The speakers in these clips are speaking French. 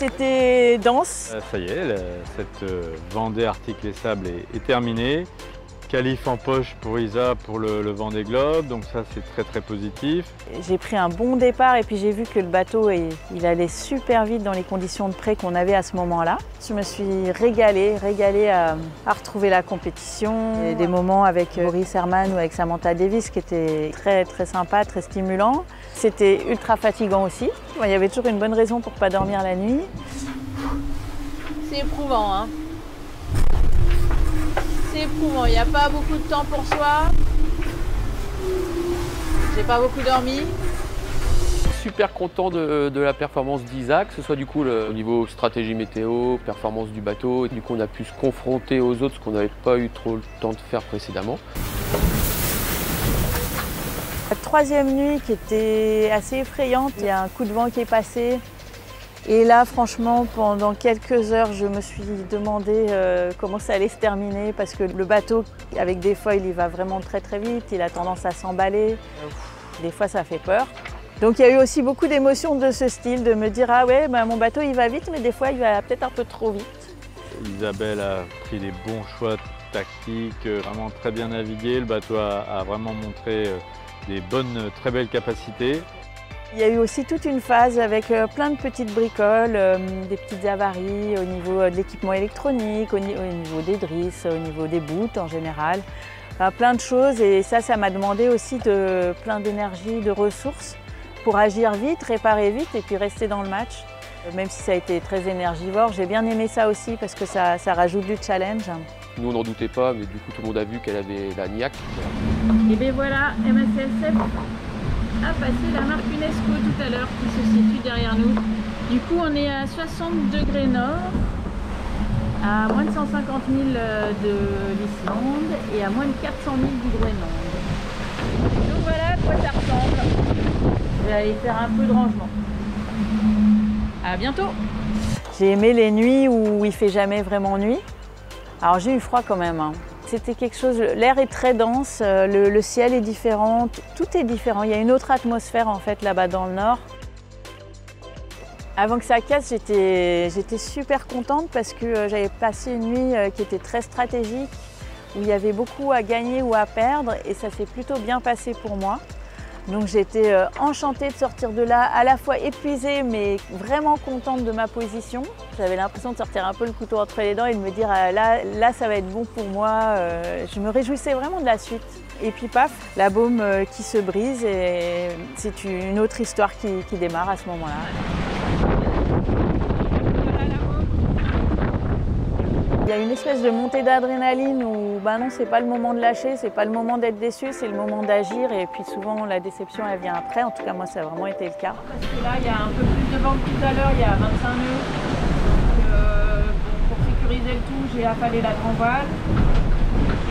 C'était dense. Ça y est, cette Vendée Arctique Les Sables est terminée. Qualif en poche pour Isa pour le Vendée Globe, donc ça c'est très positif. J'ai pris un bon départ et puis j'ai vu que le bateau il allait super vite dans les conditions de près qu'on avait à ce moment-là. Je me suis régalée à retrouver la compétition. Et des moments avec Boris Herman ou avec Samantha Davis qui étaient très sympas, très stimulants. C'était ultra fatigant aussi. Il y avait toujours une bonne raison pour ne pas dormir la nuit. C'est éprouvant, hein. C'est éprouvant, il n'y a pas beaucoup de temps pour soi. J'ai pas beaucoup dormi. Super content de la performance d'Isa, que ce soit du coup au niveau stratégie météo, performance du bateau. Et du coup on a pu se confronter aux autres, ce qu'on n'avait pas eu trop le temps de faire précédemment. La troisième nuit qui était assez effrayante, il y a un coup de vent qui est passé. Et là, franchement, pendant quelques heures, je me suis demandé comment ça allait se terminer parce que le bateau, avec des foils, il va vraiment très vite, il a tendance à s'emballer. Des fois, ça fait peur. Donc, il y a eu aussi beaucoup d'émotions de ce style, de me dire « Ah ouais, bah, mon bateau, il va vite, mais des fois, il va peut-être un peu trop vite. » Isabelle a pris les bons choix tactiques, vraiment très bien navigué. Le bateau a vraiment montré des très belles capacités. Il y a eu aussi toute une phase avec plein de petites bricoles, des petites avaries au niveau de l'équipement électronique, au niveau des drisses, au niveau des bouts en général. Enfin, plein de choses et ça m'a demandé aussi plein d'énergie, de ressources pour agir vite, réparer vite et puis rester dans le match. Même si ça a été très énergivore, j'ai bien aimé ça aussi parce que ça rajoute du challenge. Nous on n'en doutait pas, mais du coup tout le monde a vu qu'elle avait la niaque. Et bien voilà, MACSF a passé la marque UNESCO tout à l'heure qui se situe derrière nous. Du coup on est à 60 degrés nord, à moins de 150 000 de l'Islande et à moins de 400 000 du Groenland. Donc voilà à quoi ça ressemble. Je vais aller faire un peu de rangement. À bientôt. J'ai aimé les nuits où il fait jamais vraiment nuit. Alors j'ai eu froid quand même. C'était quelque chose, l'air est très dense, le ciel est différent, tout est différent. Il y a une autre atmosphère en fait là-bas dans le nord. Avant que ça casse, j'étais super contente parce que j'avais passé une nuit qui était très stratégique, où il y avait beaucoup à gagner ou à perdre et ça s'est plutôt bien passé pour moi. Donc j'étais enchantée de sortir de là, à la fois épuisée mais vraiment contente de ma position. J'avais l'impression de sortir un peu le couteau entre les dents et de me dire là ça va être bon pour moi. Je me réjouissais vraiment de la suite. Et puis paf, la baume qui se brise et c'est une autre histoire qui démarre à ce moment-là. Il y a une espèce de montée d'adrénaline où non, c'est pas le moment de lâcher, c'est pas le moment d'être déçu, c'est le moment d'agir et puis souvent la déception elle vient après. En tout cas moi ça a vraiment été le cas. Parce que là il y a un peu plus de vent que tout à l'heure, il y a 25 nœuds. Donc, pour sécuriser le tout, j'ai affalé la grand voile.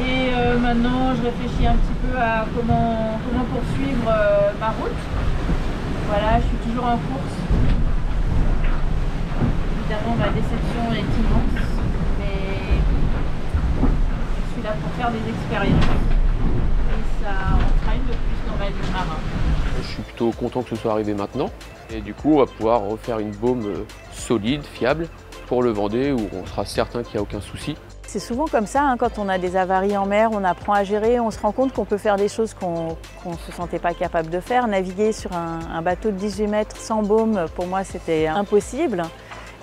Et maintenant je réfléchis un petit peu à comment poursuivre ma route. Voilà, je suis toujours en course. Évidemment ma déception est immense. Je suis là pour faire des expériences et ça en fera une de plus dans ma vie de marin. Je suis plutôt content que ce soit arrivé maintenant et du coup on va pouvoir refaire une baume solide, fiable pour le Vendée où on sera certain qu'il n'y a aucun souci. C'est souvent comme ça, quand on a des avaries en mer, on apprend à gérer, on se rend compte qu'on peut faire des choses qu'on ne se sentait pas capable de faire. Naviguer sur un bateau de 18 mètres sans baume, pour moi c'était impossible.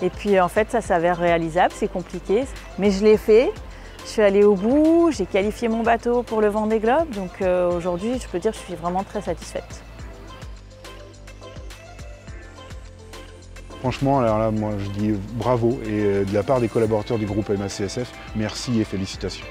Et puis en fait ça s'avère réalisable, c'est compliqué, mais je l'ai fait. Je suis allée au bout, j'ai qualifié mon bateau pour le Vendée Globe, donc aujourd'hui je peux dire que je suis vraiment très satisfaite. Franchement, alors là, moi je dis bravo et de la part des collaborateurs du groupe MACSF, merci et félicitations.